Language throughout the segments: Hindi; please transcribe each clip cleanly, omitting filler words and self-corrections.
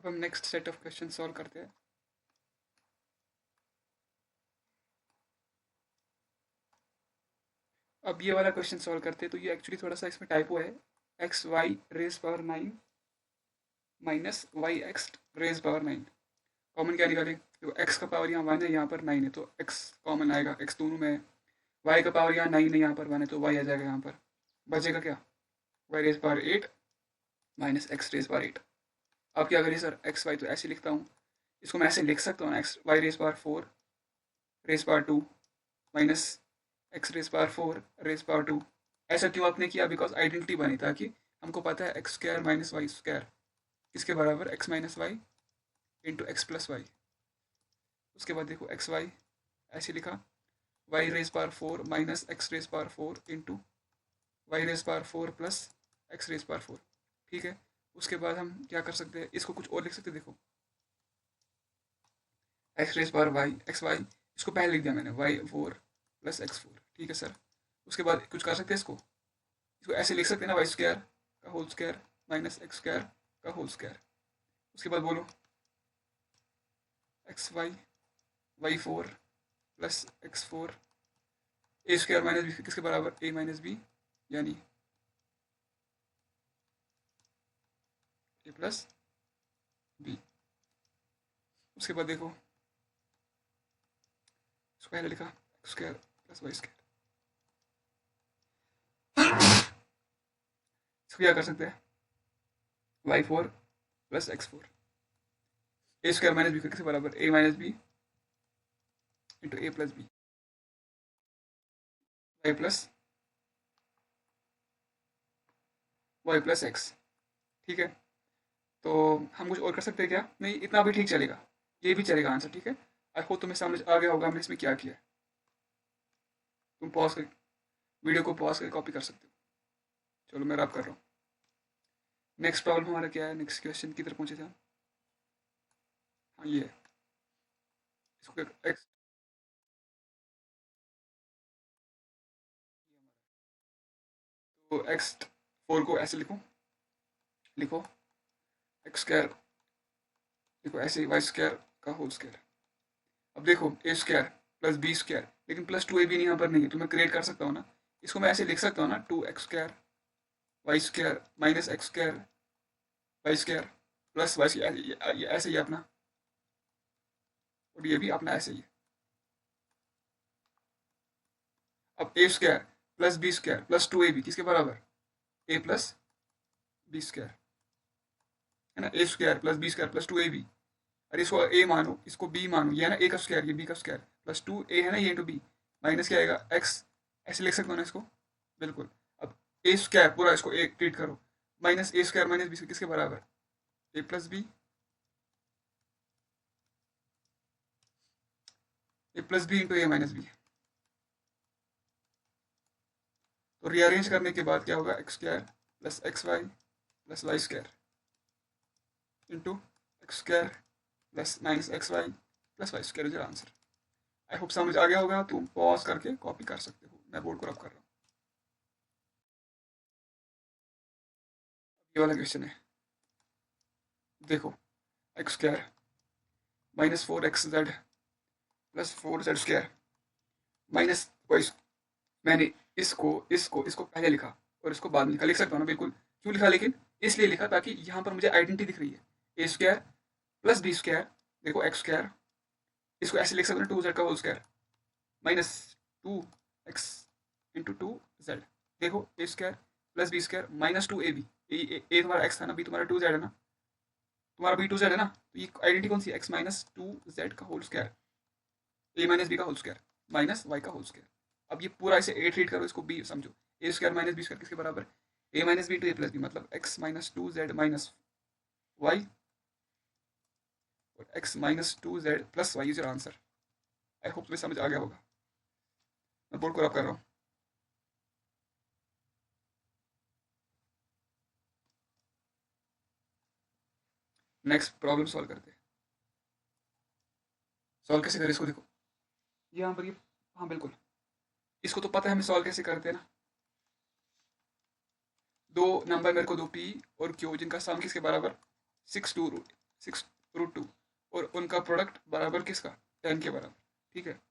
अब हम next set of question solve करते हैं। अब ये वाला क्वेश्चन सॉल्व करते हैं, तो ये एक्चुअली थोड़ा सा इसमें टाइपो है। X y raise power 9 minus y x raise power 9, common क्या निकालें? तो एक्स का पावर यहाँ 1 है, यहाँ पर 9 है, तो एक्स कॉमन आएगा, एक्स दोनों में है। वाई का पावर यहाँ 9 है, यहाँ पर 1 है, तो वाई आ जाएगा यहाँ पर। बचेगा क्या? Y raise power 8 minus x raise power 8। अब क्या करिए सर, एक्स वाई तो ऐसे लिखता हूँ, इसको मैं ऐसे लिख सकता हूँ ना, x y raise power 4 raise power 2 minus x raise power 4 raise power 2। ऐसा क्यों आपने किया? बिकॉज आइडेंटिटी बनी, ताकि हमको पता है x square minus y square किसके बराबर, x minus y into x plus y. उसके बाद देखो एक्स वाई ऐसे लिखा, y raise power 4 minus x raise power 4 into y raise power 4 plus x raise power 4। ठीक है, उसके बाद हम क्या कर सकते हैं, इसको कुछ और लिख सकते हैं। देखो x raise power y x y, इसको पहले लिख दिया मैंने, वाई 4 प्लस एक्स 4। ठीक है सर, उसके बाद कुछ कर सकते हैं, इसको ऐसे लिख सकते हैं ना, वाई स्क्वायर का whole square minus x square का होल स्क्वायर। उसके बाद बोलो x y y 4 plus x 4 ए स्क्वायर माइनस बी किसके बराबर, ए माइनस बी, यानी ए प्लस बी। उसके बाद देखो इसको पहले लिखा X square plus Y square, इसको क्या कर सकते हैं, वाई 4 प्लस एक्स 4 ए स्क्वायर माइनस बी किसके बराबर, A minus B into A plus B Y plus X. ठीक है, तो हम कुछ और कर सकते हैं क्या? नहीं, इतना भी ठीक चलेगा, ये भी चलेगा आंसर। ठीक है, आई होप तुम्हें समझ आ गया होगा हमने इसमें क्या किया है। तुम पॉज कर वीडियो को पॉज करके कॉपी कर सकते हो। चलो मैं रब कर रहा हूँ। नेक्स्ट प्रॉब्लम हमारा क्या है, नेक्स्ट क्वेश्चन की तरफ पहुंचे थे हम। हाँ ये है, इसको एक्स, तो एक्स 4 को ऐसे लिखो, लिखो एक्स स्क्वायर, लिखो ऐसे वाई स्क्वायर का होल स्क्वायर। अब देखो A square plus B square, लेकिन प्लस 2 ए बी यहाँ पर नहीं है, तो मैं क्रिएट कर सकता हूँ ना, इसको मैं ऐसे लिख सकता हूँ ना, 2 x square y square minus x square y square plus Y square, ये ऐसे ही अपना, और ये भी अपना ऐसे ही। अब A square plus B square plus 2 A B किसके बराबर, ए प्लस बी स्क्वायर, है ना, A square plus B square plus 2 A B. अरे इसको ए मानो, इसको बी मानो, ये है ना ए का स्क्वायर, ये बी का स्क्वायर प्लस 2 ए है ना, ये इंटू बी माइनस क्या आएगा एक्स, ऐसे लिख सकते हो ना इसको, बिल्कुल। अब ए स्क्वायर पूरा इसको ए ट्रीट करो, minus a square minus B किसके बराबर, ए plus b, a plus b into a minus b. तो रीअरेंज करने के बाद क्या होगा, x square plus x y plus Y square into x square plus minus x y plus Y square is answer. I hope समझ आ गया होगा, तुम पॉज करके कॉपी कर सकते हो, मैं बोर्ड को रब कर रहा हूँ। ये वाला क्वेश्चन है, देखो X square minus 4 x Z plus 4 Z square minus, मैंने इसको पहले लिखा और इसको बाद में लिखा, लिख सकता हूँ ना, बिल्कुल। क्यों लिखा, लेकिन इसलिए लिखा ताकि यहाँ पर मुझे आइडेंटिटी दिख रही है, A square plus B square, देखो एक्स स्क्वायर, इसको ऐसे लिख सकते हैं 2 जेड का whole square minus 2 X into 2 Z. देखो A square plus B square minus 2 A B, A तुम्हारा एक्स था ना, बी तुम्हारा 2 जेड है ना, तुम्हारा बी 2 जेड है ना, तो ये आइडेंटिटी कौन सी, एक्स माइनस 2 जेड का होल स्क्वायर, ए माइनस बी का होल स्क्वायर माइनस वाई का होल स्क्वायर। अब ये पूरा इसे ए ट्रीट करो, इसको बी समझो, A square minus B square किसके बराबर, A minus B to A plus B, मतलब X minus 2 Z minus Y और X minus 2 Z plus Y is your answer. I hope तुम्हें समझ आ गया होगा, मैं बोर्ड को रब कर रहा हूँ। नेक्स्ट प्रॉब्लम सॉल्व करते हैं। सॉल्व कैसे करें इसको, देखो यहाँ पर ये, हाँ बिल्कुल, इसको तो पता है हमें सॉल्व कैसे करते हैं ना। दो नंबर मेरे को दो पी और क्यू, जिनका सम किसके बराबर, 6 2 6√2 और उनका प्रोडक्ट बराबर किसका 10 के बराबर। ठीक है,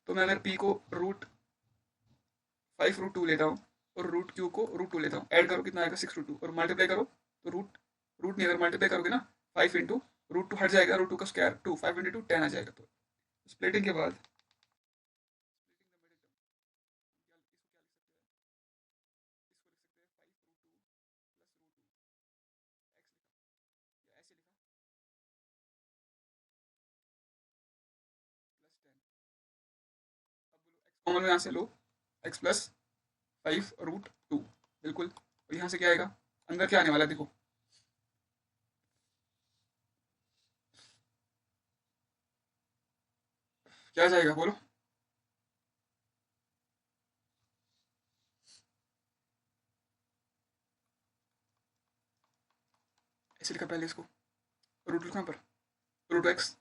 तो मैं अगर p को √5√2 लेता हूँ और √q को √2 लेता हूँ, ऐड करो कितना आएगा 6√2 और मल्टीप्लाई करो तो रूट रूट नहीं, अगर मल्टीप्लाई करोगे ना 5 इंटू √2 हट जाएगा, √2 का स्क्वायर 2, 5 इंटू 2 10 आ जाएगा। तो स्प्लिटिंग के बाद कॉमन में यहाँ से लो x प्लस 5√2 बिल्कुल, और यहाँ से क्या आएगा, अंदर क्या आने वाला है देखो, क्या जाएगा बोलो। ऐसे लिखा पहले इसको, रूट लिखा पर रूट एक्स,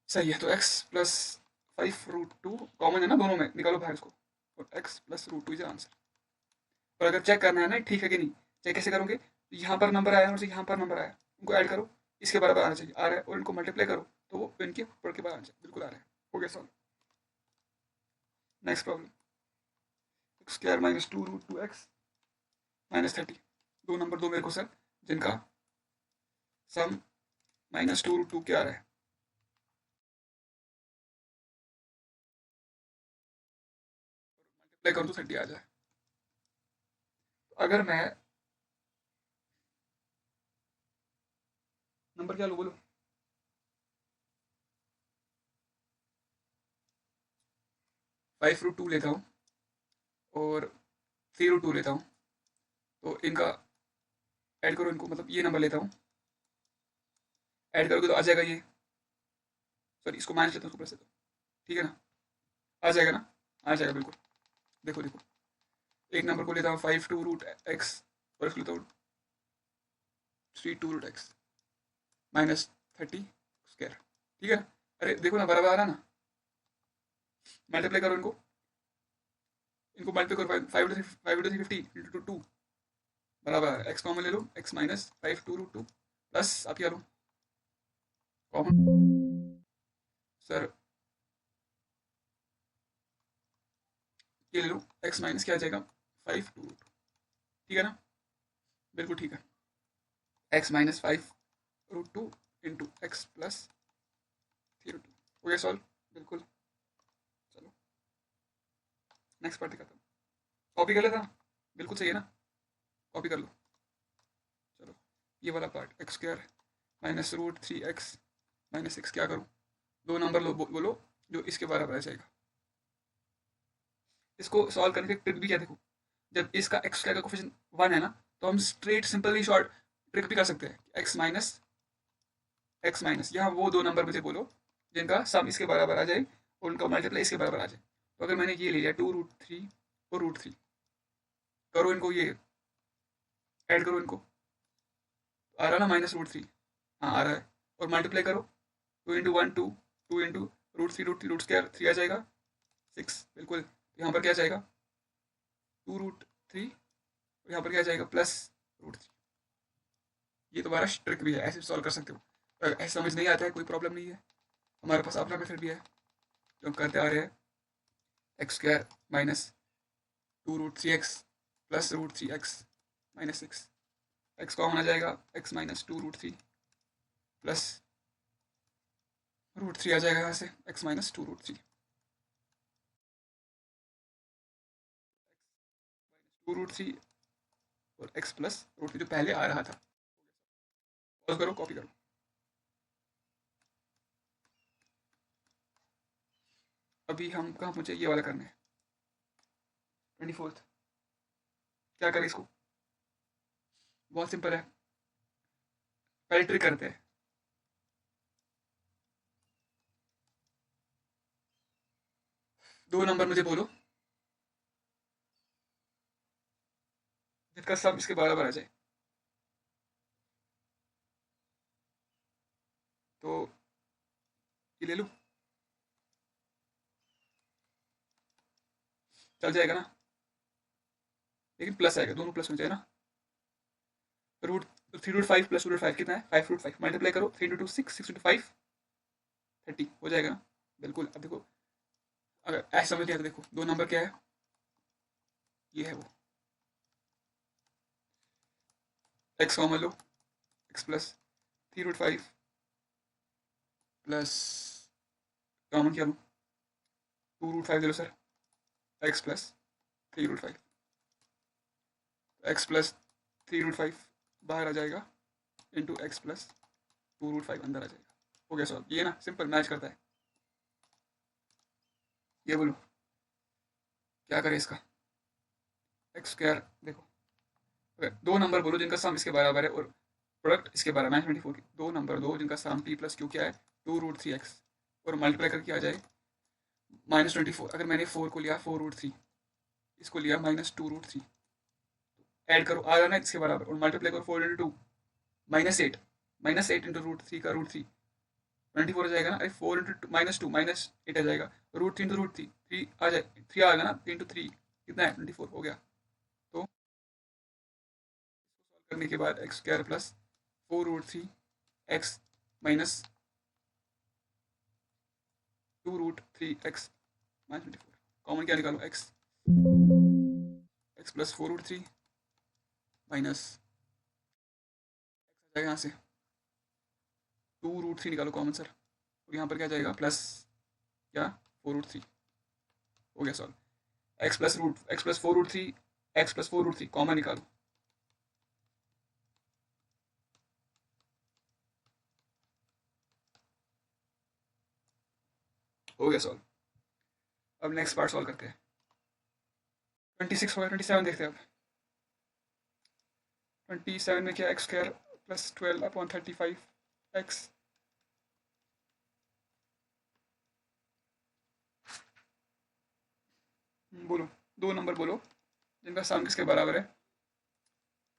सही है। तो x प्लस 5√2 कॉमन है ना दोनों में, निकालो बाहर इसको, और x प्लस √2 इज आंसर। और अगर चेक करना है ना ठीक है कि नहीं, चेक कैसे करोगे, यहाँ पर नंबर आया और यहाँ पर नंबर आया, उनको ऐड करो, इसके बराबर आना चाहिए, आ रहा है, और इनको मल्टीप्लाई करो तो वो इनके ऊपर के बराबर आना चाहिए, बिल्कुल आ रहा है। हो गया solve. Next problem, x square minus 2√2x minus 30, दो नंबर दो मेरे को सर जिनका सम -2√2 क्या आ रहा है, मल्टीप्लाई करो तो 30 आ जाए। अगर मैं नंबर क्या लो बोलो, 5√2 लेता हूँ और 3√2 लेता हूँ, तो इनका ऐड करो, इनको मतलब ये नंबर लेता हूँ, ऐड करोगे तो आ जाएगा ये, सॉरी इसको माइनस लेता हूँ, प्लस लेता हूँ, ठीक है ना, आ जाएगा ना, आ जाएगा बिल्कुल। देखो देखो, एक नंबर को लेता हूँ 5√x और इसको लेता हूँ 3√x माइनस 30 स्क्वायर, ठीक है ना। अरे देखो ना बराबर आ रहा ना, मल्टीप्लाई करो इनको, इनको मल्टीप्लाई करो, 5 5 इंटू 2 बराबर एक्स कॉमन ले लो, x माइनस 5√2 प्लस आप क्या लो कॉमन, सर ये ले लो, x माइनस क्या आ जाएगा 5√2, ठीक है ना, बिल्कुल ठीक है, x minus 5√2 into x plus 3√2, हो गया सॉल्व बिल्कुल। चलो नेक्स्ट पार्ट दिखाता हूँ, कॉपी कर लेता, बिल्कुल सही है ना, कॉपी कर लो। चलो ये वाला part, x square -√3x minus 6 क्या करूँ, दो नंबर लो बोलो जो इसके बराबर आ जाएगा। इसको सॉल्व करने की ट्रिक भी क्या देखो, जब इसका एक्स का कोफिशिएंट 1 है ना, तो हम स्ट्रेट सिंपली शॉर्ट ट्रिक भी कर सकते हैं, एक्स माइनस यहाँ वो दो नंबर मुझे बोलो जिनका सम इसके बराबर आ जाए और उनका मल्टीप्लाई इसके बराबर आ जाए। तो अगर मैंने ये ले लिया 2√3 और √3, करो इनको ये ऐड करो इनको, आ रहा ना -√3, हाँ आ रहा है, और मल्टीप्लाई करो 2 इंटू 1 2, 2 इंटू √3 रूट स्क्वायर 3 आ जाएगा 6 बिल्कुल, तो यहाँ पर क्या जाएगा 2√3 और यहाँ पर क्या जाएगा +√3। ये तुम्हारा ट्रिक भी है, ऐसे सॉल्व कर सकते हो, अगर ऐसे समझ नहीं आता है कोई प्रॉब्लम नहीं है, हमारे पास अपना मेथड भी है जो हम करते आ रहे हैं, X square -2√3x plus √3x minus 6, X common आ जाएगा, x -2√3 प्लस √3 आ जाएगा यहाँ से, x -2√3 2√3 और x प्लस √3 जो पहले आ रहा था। पॉज करो, कॉपी करो। अभी हम कहाँ पहुँचे, ये वाला करना है 24th, क्या करें इसको, बहुत सिंपल है, पहले ट्रिक करते हैं, दो नंबर मुझे बोलो जिसका सम इसके बराबर आ जाए, तो ये ले लो, चल जाएगा ना, लेकिन प्लस आएगा, दोनों प्लस में जाए ना, रूट 3 रूट 5 प्लस 2 रूट 5 कितना है 5 रूट 5 मल्टीप्लाई करो 3 इंटू 2 6 6 इंटू 5 30 हो जाएगा ना बिल्कुल। अब देखो अगर ऐसा समझ लिया तो देखो दो नंबर क्या है ये है वो एक्स कॉमन लो X plus 3 root 5 plus common क्या लो 2 रूट 5 ले लो sir X plus 3 root 5 X plus 3 root 5 बाहर आ जाएगा इंटू एक्स प्लस 2 रूट 5 अंदर आ जाएगा। हो गया सॉल्व ये ना सिंपल मैच करता है। ये बोलो क्या करें इसका एक्स स्क्वायर देखो अगर दो नंबर बोलो जिनका सम इसके बराबर है और प्रोडक्ट इसके बराबर है 24 की दो नंबर दो जिनका सम p प्लस क्यू क्या है 2 रूट 3 एक्स और मल्टीप्लाई करके आ जाए -24। अगर मैंने 4 को लिया 4 रूट 3 इसको लिया -2 रूट 3 ऐड करो आ जाना इसके बराबर और मल्टीप्लाई करो 4 इंटू 2 -8 -8 इंटू रूट 3 का रूट 3 24 हो जाएगा ना। अरे 4 इंटू -2 -8 आ जाएगा √3 इंटू √3 3 आ जाए 3 आ गया ना 3 इंटू 3 कितना है 24 हो गया। तो करने के बाद X square plus 4 √3 X minus 2 √3 X -24 common क्या निकालो X X plus 4 √3 minus X आ जाएगा यहाँ से 2 √3 निकालो कॉमन सर और यहाँ पर क्या जाएगा प्लस क्या 4 √3 हो गया solve. X plus 4 √3 x plus 4 √3 common निकालो हो गया सॉल्व। अब नेक्स्ट पार्ट सॉल्व करते हैं 26 हो गया 27 देखते हैं अब 27 में क्या एक्स स्क्वायर प्लस 12/35 एक्स बोलो दो नंबर बोलो जिनका सम किसके बराबर है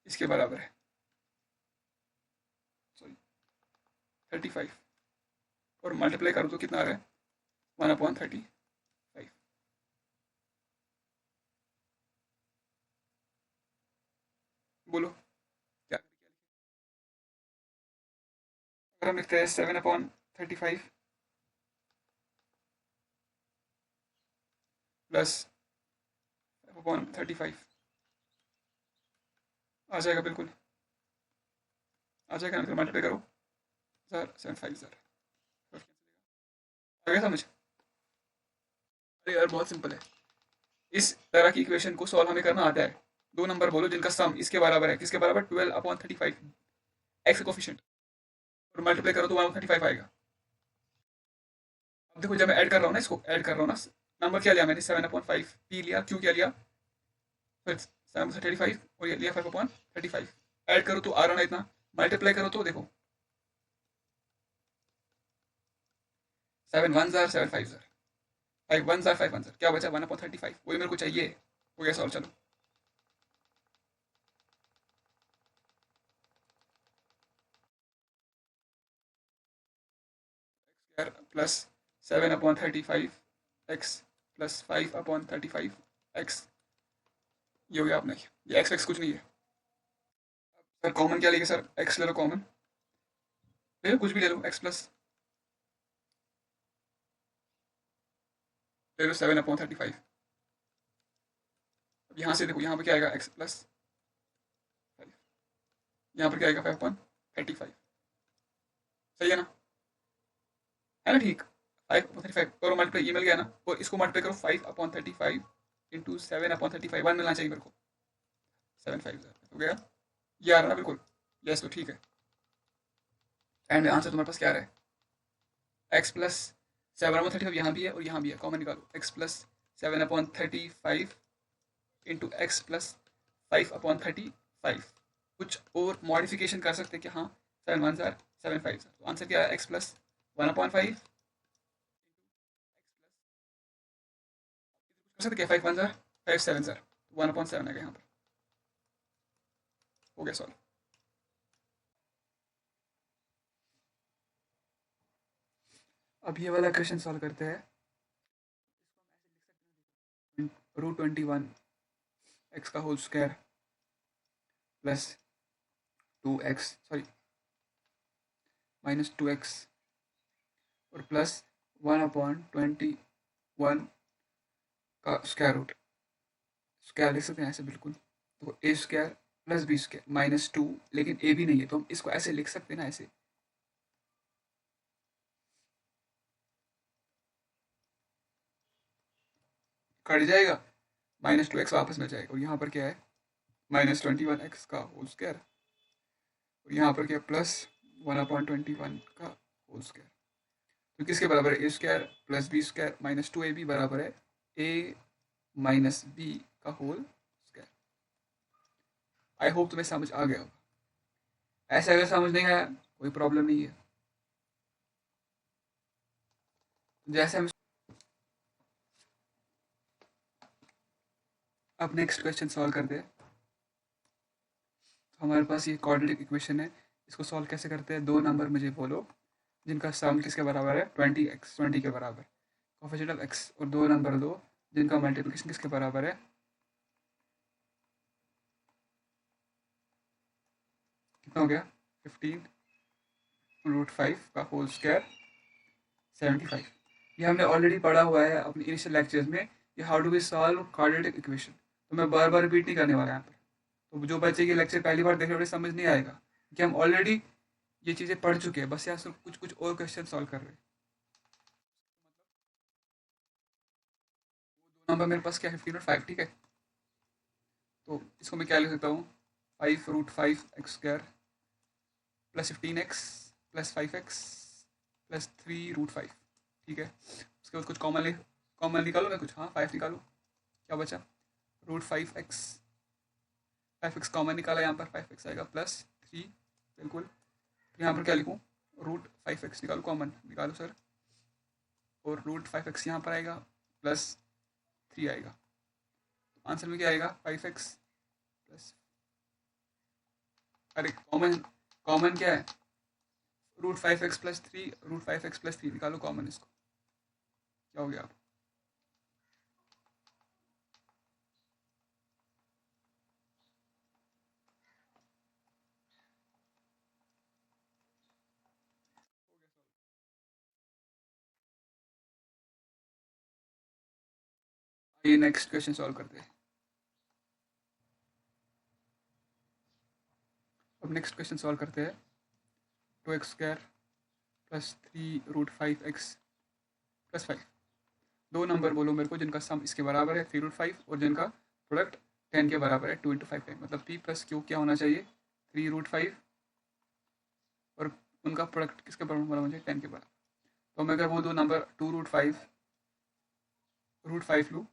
इसके बराबर है सॉरी 35 और मल्टीप्लाई करो तो कितना आ रहा है 1/35 बोलो क्या अगर हम लिखते हैं 7/35 प्लस 5/35 आ जाएगा बिल्कुल आ जाएगा ना फिर मल्टीप्लाई करो सर 7 5 आ गया समझ। अरे यार बहुत सिंपल है इस तरह की इक्वेशन को सॉल्व हमें करना आता है। दो नंबर बोलो जिनका सम इसके बराबर है किसके बराबर 12/35 एक्स कोफिशिएंट और मल्टीप्लाई करो तो 1/35 आएगा। अब देखो जब मैं ऐड कर रहा हूँ ना इसको ऐड कर रहा हूँ ना नंबर क्या लिया मैंने 7/5 पी लिया क्यू क्या लिया फिर 7/35 और ये लिया 5/35 ऐड करो तो आ रहा ना इतना मल्टीप्लाई करो तो देखो 7 1 जार 7 5 जार 5 1 जार 5 1 जार क्या बचा 1/35 वही मेरे को चाहिए। हो गया सॉल्व चलो प्लस 7/35 एक्स प्लस 5/35 एक्स ये हो गया आपने ये एक्स एक्स कुछ नहीं है। सर कॉमन क्या लेंगे सर एक्स ले लो कॉमन ले लो कुछ भी ले लो एक्स प्लस ले लो 7/35 अब यहाँ से देखो यहाँ पर क्या आएगा एक्स प्लस 5 यहाँ पर क्या आएगा 5/35 सही है ना है ना ठीक 5/35 करो मल्टीप्लाई ये मिल गया ना और इसको मल्टीप्लाई करो 5/35 इंटू 7/35 1 मिलना चाहिए मेरे को 7 5 हो गया ये आ रहा ना बिल्कुल यस तो ठीक है एंड आंसर तुम्हारे पास क्या आ रहा है एक्स प्लस 7/35 यहाँ भी है और यहाँ भी है कॉमन निकालो x plus 7/35 into x plus 5/35 कुछ और मॉडिफिकेशन कर सकते हैं कि हाँ 7 1 जार 7 5 जार तो आंसर क्या है एक्स प्लस 1/5 कर सकते क्या 5 1 जार 5 7 जार 1/7 आएगा यहाँ पर हो गया सॉल्व। अब ये वाला क्वेश्चन सॉल्व करते हैं √21 एक्स का whole square plus 2x sorry -2x और प्लस 1/21 का स्क्वायर रूट स्क्वायर लिख सकते हैं ऐसे बिल्कुल। तो ए स्क्वायर प्लस बी स्क्वायर -2, लेकिन ए भी नहीं है तो हम इसको ऐसे लिख सकते हैं ना, ऐसे कट जाएगा, -2x वापस मिल जाएगा। और यहाँ पर क्या है, -21x का होल स्क्वायर, और यहाँ पर क्या प्लस 1/21 का होल स्क्वायर। तो किसके बराबर है, A square plus B square -2ab बराबर है ए माइनस बी का होल स्क्वायर। आई होप तुम्हें समझ आ गया होगा। ऐसे अगर समझ नहीं आया कोई प्रॉब्लम नहीं है। जैसे हम अब नेक्स्ट क्वेश्चन सॉल्व करते हैं। तो हमारे पास ये क्वाड्रेटिक इक्वेशन है, इसको सॉल्व कैसे करते हैं। दो नंबर मुझे बोलो जिनका सम किसके बराबर है, 20x 20 के बराबर, कोफिशिएंट ऑफ x, और दो नंबर दो जिनका मल्टीप्लिकेशन किसके बराबर है, कितना हो गया 15√5 का होल स्क्वायर 75। ये हमने ऑलरेडी पढ़ा हुआ है अपने इनिशियल लेक्चर्स में, कि how do we solve quadratic equation. तो मैं बार बार रिपीट नहीं करने वाला यहाँ पर। तो जो बच्चे ये लेक्चर पहली बार देख रहे हो समझ नहीं आएगा, कि हम ऑलरेडी ये चीज़ें पढ़ चुके हैं, बस यहाँ सिर्फ कुछ कुछ और क्वेश्चन सॉल्व कर रहे हैं। दो नंबर मेरे पास क्या है 15 और 5, ठीक है। तो इसको मैं क्या लिख सकता हूँ, 5√5 x square plus 15x plus 5x plus 3√5, ठीक है। उसके बाद कुछ कॉमन निकालो ना कुछ, हाँ 5 निकालो, क्या बचा √5x, 5x कॉमन निकाला, यहाँ पर 5x आएगा प्लस 3, बिल्कुल। तो यहाँ पर क्या लिखूँ, √5x निकालो, कॉमन निकालो सर, और √5x यहाँ पर आएगा प्लस 3 आएगा। तो आंसर में क्या आएगा 5x प्लस, अरे कॉमन कॉमन क्या है, √5x प्लस 3, √5x प्लस 3 निकालो कॉमन, इसको क्या हो गया, ये नेक्स्ट क्वेश्चन सॉल्व करते हैं। अब नेक्स्ट क्वेश्चन सॉल्व करते हैं। 2x square plus 3√5x plus 5, दो नंबर बोलो मेरे को जिनका सम इसके बराबर है 3√5 और जिनका प्रोडक्ट 10 के बराबर है, 2 × 5 10, मतलब p प्लस क्यू क्या होना चाहिए 3√5 और उनका प्रोडक्ट किसके बराबर होना चाहिए 10 के बराबर। तो मैं अगर वो दो नंबर 2√5 लूँ,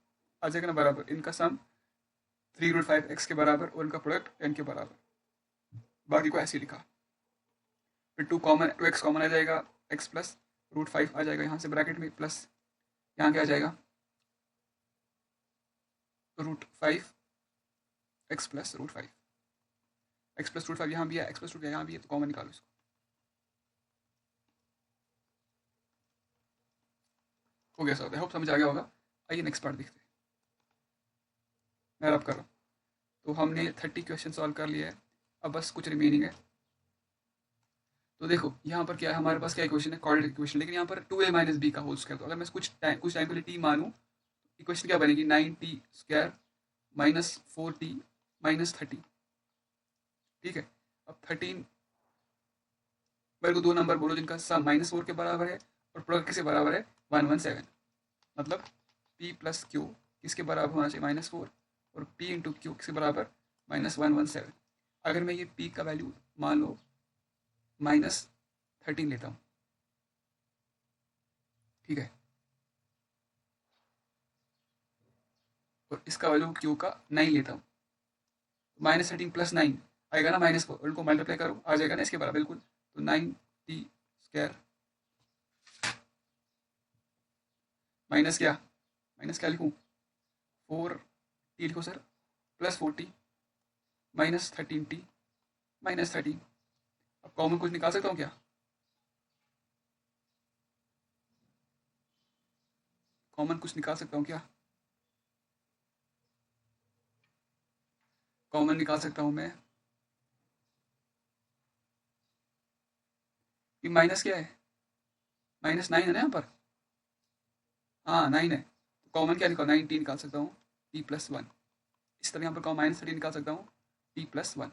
आ जाएगा ना बराबर, इनका सम 3√5x के बराबर और इनका प्रोडक्ट 10 के बराबर। बाकी को ऐसे लिखा, फिर 2x कॉमन आ जाएगा, x प्लस √5 आ जाएगा यहाँ से ब्रैकेट में, प्लस यहाँ क्या आ जाएगा √5 x प्लस √5, x प्लस √5 यहाँ भी है, x प्लस √5 यहाँ भी है, तो कॉमन निकालो इसको। हो गया सर, आई होप समझ आ गया होगा। आइए नेक्स्ट पार्ट देखते हैं, मैं अब कर रहा हूँ। तो हमने 30 क्वेश्चन सॉल्व कर लिया है, अब बस कुछ रिमेनिंग है। तो देखो यहाँ पर क्या है, हमारे पास क्या इक्वेशन है, क्वाड्रेटिक इक्वेशन, लेकिन यहाँ पर 2a माइनस बी का होल स्क्वायर। तो अगर मैं कुछ टाइम के लिए t मानूँ, इक्वेशन क्या बनेगी 9t square minus 4t minus 30, ठीक है। अब 13, मेरे को दो नंबर बोलो जिनका सम -4 के बराबर है और प्रोडक्ट किसके बराबर है 117, मतलब p प्लस क्यू किसके बराबर होना चाहिए -4 और p इंटू क्यू किसके बराबर -117। अगर मैं ये p का वैल्यू मान लो -13 लेता हूँ, ठीक है, और इसका वैल्यू क्यू का 9 लेता हूँ, -13 प्लस 9 आएगा ना -4, उनको मल्टीप्लाई करो आ जाएगा ना इसके बराबर, बिल्कुल। तो 9t स्क्वायर माइनस क्या लिखूँ 4t लिखो सर, प्लस 4t -13t -13। अब कॉमन कुछ निकाल सकता हूँ क्या, कॉमन कुछ निकाल सकता हूँ क्या, कॉमन निकाल सकता हूँ मैं ये माइनस क्या है, -9 है ना यहाँ पर। हाँ 9 है, तो कॉमन क्या निकाल 19 निकाल सकता हूँ, t+1। इस तरह यहाँ पर कॉमन -13 निकाल सकता हूँ, t+1।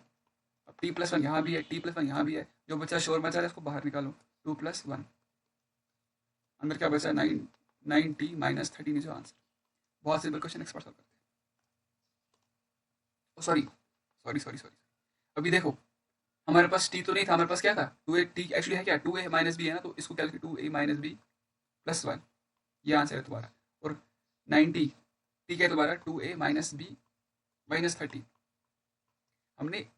अब t+1 यहाँ भी है, t+1 यहाँ भी है, जो बचा शोर मचा रहा है उसको बाहर निकालो, 2+1। अंदर क्या बचा, 9t-13 इज आंसर। बहुत सिंपल क्वेश्चन, एक्सपर्ट सॉल्व करते हैं। सॉरी सॉरी सॉरी सॉरी, अभी देखो हमारे पास t तो नहीं था, हमारे पास क्या था, 2a। t एक्चुअली है क्या, 2a माइनस बी है ना, तो इसको क्या, 2a माइनस बी प्लस 1, ये आंसर है तुम्हारा। और 90 t क्या है तुम्हारा, 2a माइनस बी माइनस 30। हमने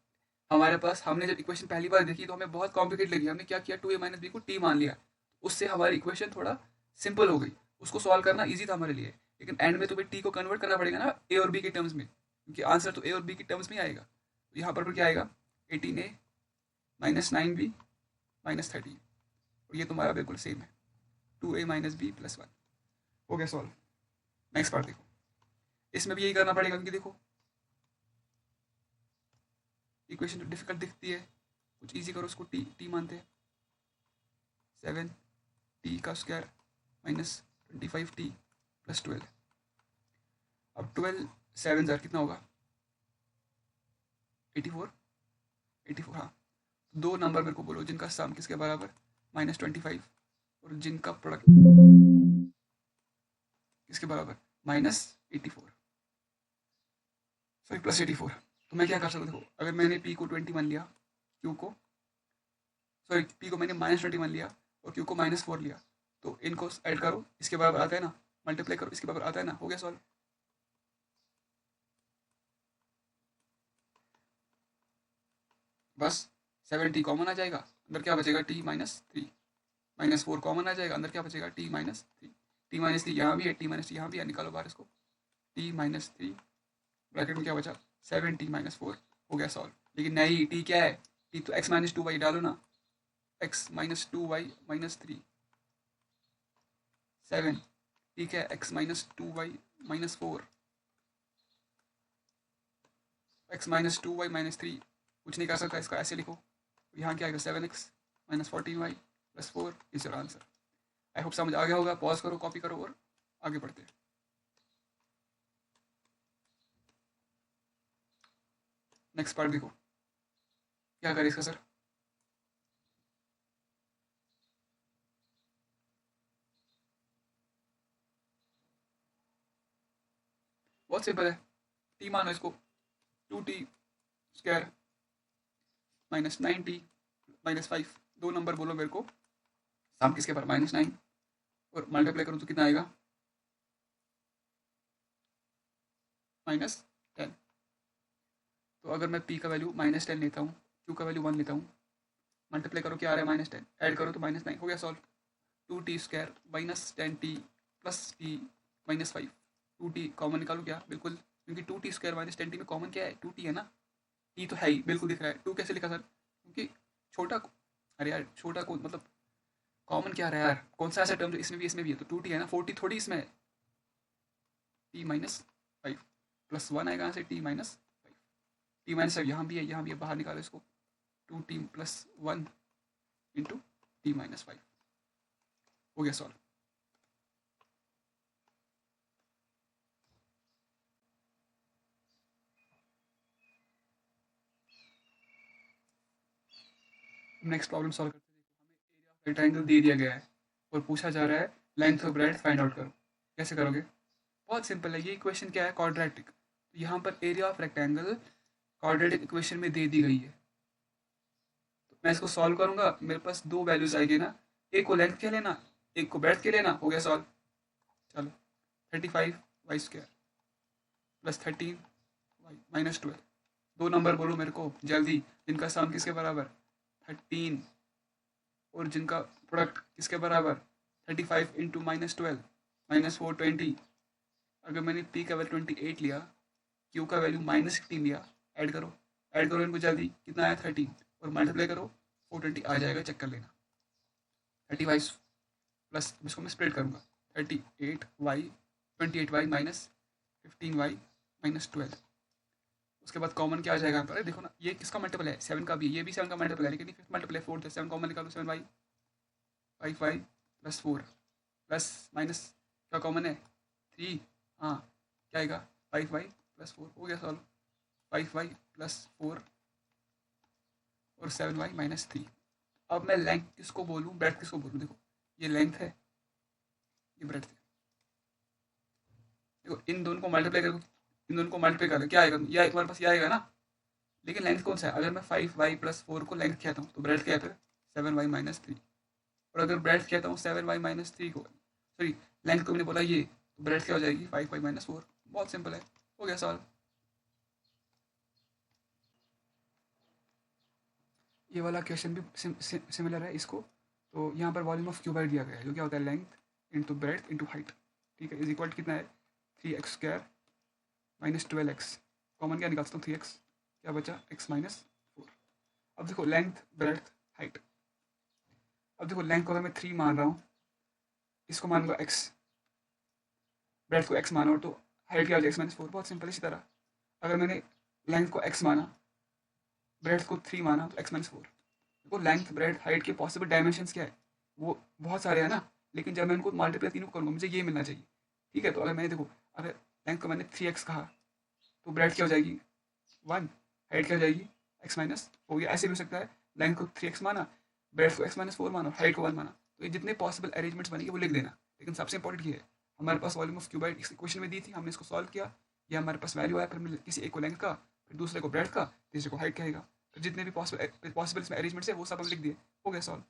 हमारे पास हमने जब इक्वेशन पहली बार देखी तो हमें बहुत कॉम्प्लिकेट लगी, हमने क्या किया, 2a माइनस बी को t मान लिया, उससे हमारी इक्वेशन थोड़ा सिंपल हो गई, उसको सॉल्व करना ईजी था हमारे लिए। लेकिन एंड में तुम्हें t को कन्वर्ट करना पड़ेगा ना a और b के टर्म्स में, क्योंकि आंसर तो a और b के टर्म्स में आएगा। तो यहाँ पर क्या आएगा, 18a माइनस 9b माइनस 30, और ये तुम्हारा बिल्कुल सेम है, 2a माइनस बी प्लस 1। हो गया सॉल्व। नेक्स्ट पार्ट देखो, इसमें भी यही करना पड़ेगा, क्योंकि देखो इक्वेशन तो डिफिकल्ट दिखती है, कुछ इजी करो, उसको टी मानते हैं। 7t का स्क्वायर माइनस 25t प्लस 12। अब 12 7 जार कितना होगा, 84। 84 हाँ। दो नंबर मेरे को बोलो जिनका सम किसके बराबर, -25, और जिनका प्रोडक्ट किसके बराबर, -84, सॉरी +84। तो मैं क्या कर सकता हूँ, देखो अगर मैंने p को 20 मान लिया, q को सॉरी p को मैंने -20 मान लिया और q को -4 लिया, तो इनको ऐड करो, इसके बराबर आता है ना, मल्टीप्लाई करो, इसके बराबर आता है ना, हो गया सॉल्व। बस 7t कॉमन आ जाएगा, अंदर क्या बचेगा, t-3, -4 कॉमन आ जाएगा, अंदर क्या बचेगा, t-3। t-3 यहाँ भी है, t-3 यहाँ भी है, निकालो बाहर इसको, t-3 ब्रैकेट में क्या बचा, 7t-4। हो गया सॉल्व। लेकिन नहीं, t क्या है, t तो x-2y डालो ना, x-2y-3 7, ठीक है, x-2y-4 x-2y-3, कुछ नहीं कर सकता, इसका ऐसे लिखो, यहाँ क्या आएगा, 7x-14y+4 is your answer. I hope समझ आ गया होगा। पॉज करो, कॉपी करो और आगे बढ़ते हैं। नेक्स्ट पार्ट देखो, क्या करें इसका सर, बहुत सिंपल है, टी मानो इसको, 2t स्क्वायर -9t -5, दो नंबर बोलो मेरे को, सम किसके पर, -9, और मल्टीप्लाई करूँ तो कितना आएगा, -10। तो अगर मैं p का वैल्यू -10 लेता हूँ, q का वैल्यू 1 लेता हूँ, मल्टीप्लाई करो क्या आ रहा है, -10, ऐड करो तो -9, हो गया solve. 2t square -10t plus t -5, 2t common निकालो क्या, बिल्कुल, क्योंकि 2t स्क्वायर -10t में कॉमन क्या है, 2t है ना, t तो है ही, बिल्कुल दिख रहा है। 2 कैसे लिखा सर, क्योंकि छोटा को, अरे यार छोटा को मतलब कॉमन क्या रहा है यार, कौन सा ऐसा टर्म जो इसमें भी है, तो 2t है ना, 40 थोड़ी इसमें है, t-5 प्लस 1 आएगा यहाँ से, t-5, t-5 यहाँ भी है, यहाँ भी है, बाहर निकालो इसको, 2t प्लस 1 इंटू t-5, हो गया सॉल्व। नेक्स्ट प्रॉब्लम सॉल्व करते हैं। हमें एरिया ऑफ रेक्टेंगल दे दिया गया है और पूछा जा रहा है लेंथ और ब्रेड्थ फाइंड आउट करो, कैसे करोगे, बहुत सिंपल है, ये इक्वेशन क्या है, क्वाड्रेटिक, तो यहाँ पर area of rectangle quadratic equation में दे दी गई है, तो मैं इसको सॉल्व करूंगा, मेरे पास दो वैल्यूज आएगी ना, एक को लेंथ के लेना, एक को ब्रेड्थ के लेना, हो गया सॉल्व। चलो 35y² प्लस 13y-12, दो नंबर बोलो मेरे को जल्दी, जिनका सम किसके बराबर, 13, और जिनका प्रोडक्ट किसके बराबर, 35 इंटू -12 -4 20। अगर मैंने p का वैल्यू 28 लिया, q का वैल्यू -16 लिया, ऐड करो इनको जल्दी, कितना आया 13, और मल्टीप्लाई करो 420 आ जाएगा, चेक कर लेना। 35 प्लस, इसको मैं स्प्रेड करूँगा, 28y -15y -12, उसके बाद कॉमन क्या आ जाएगा यहाँ पर, देखो ना, ये किसका मल्टीपल है, 7 का भी, ये भी 7 का मल्टीपल है, लेकिन फिफ्थ मल्टीपल है 4 है, 7 कॉमन निकालो, 7y 5y plus 4 plus minus क्या कॉमन है 3, हाँ क्या आएगा 5y प्लस 4, हो गया सॉल्व। 5y प्लस 4 और 7y माइनस 3। अब मैं लेंथ किसको बोलूँ ब्रेथ किसको बोलूँ, देखो ये लेंथ है ये ब्रेथ है, देखो इन दोनों को मल्टीप्लाई करो, इन दोनों को मल्टीप्लाई करो क्या आएगा, ये तुम्हारे पास ये आएगा ना, लेकिन लेंथ कौन सा है, अगर मैं 5y प्लस 4 को लेंथ कहता हूँ तो ब्रेथ क्या है फिर 7y माइनस 3, और अगर ब्रेथ कहता हूँ 7y माइनस 3 को, सॉरी लेंथ को मैंने बोला ये, तो ब्रेथ क्या हो जाएगी 5y माइनस 4, बहुत सिंपल है, हो गया सॉल्व। ये वाला क्वेश्चन भी सिमिलर है इसको, तो यहाँ पर वॉल्यूम ऑफ क्यूबाइड दिया गया है जो क्या होता है length into breadth into height, ठीक है, इज इक्वल कितना है 3x² माइनस 12x, कॉमन क्या निकालता हूँ 3x, क्या बचा x माइनस 4। अब देखो लेंथ ब्रेथ हाइट, अब देखो लेंथ को अगर मैं 3 मान रहा हूँ, इसको मान लो x, ब्रेथ को x मानो तो हाइट क्या हो जाएगा x माइनस 4, बहुत सिंपल। इसी तरह अगर मैंने लेंथ को x माना, ब्रेथ को 3 माना तो x माइनस 4, देखो लेंथ ब्रेथ हाइट के पॉसिबल डायमेंशंस क्या है, वो बहुत सारे हैं ना, लेकिन जब मैं उनको मल्टीप्लाई तीनों करूँगा मुझे ये मिलना चाहिए, ठीक है। तो अगर मैंने देखो अगर लेंथ को मैंने 3x कहा तो ब्रेथ क्या हो जाएगी 1, हाइट क्या हो जाएगी x माइनस 4, या ऐसे भी हो सकता है लेंथ को 3x माना, ब्रेथ को x माइनस 4 माना, हाइट को 1 माना, तो ये जितने पॉसिबल अरेंजमेंट्स बनेंगे वो लिख देना। लेकिन सबसे इंपॉर्टेंट ये है हमारे पास वॉल्यूम ऑफ क्यूबाइड इस क्वेश्चन में दी थी, हमने इसको सॉल्व किया, ये हमारे पास वैल्यू आया, फिर हमने किसी एक को लेंथ का, फिर दूसरे को ब्रेथ का, तीसरे को हाइट कहेगा, तो जितने भी पॉसिबल इसमें अरेंजमेंट्स है वो सब हम लिख दिए, हो गया सॉल्व।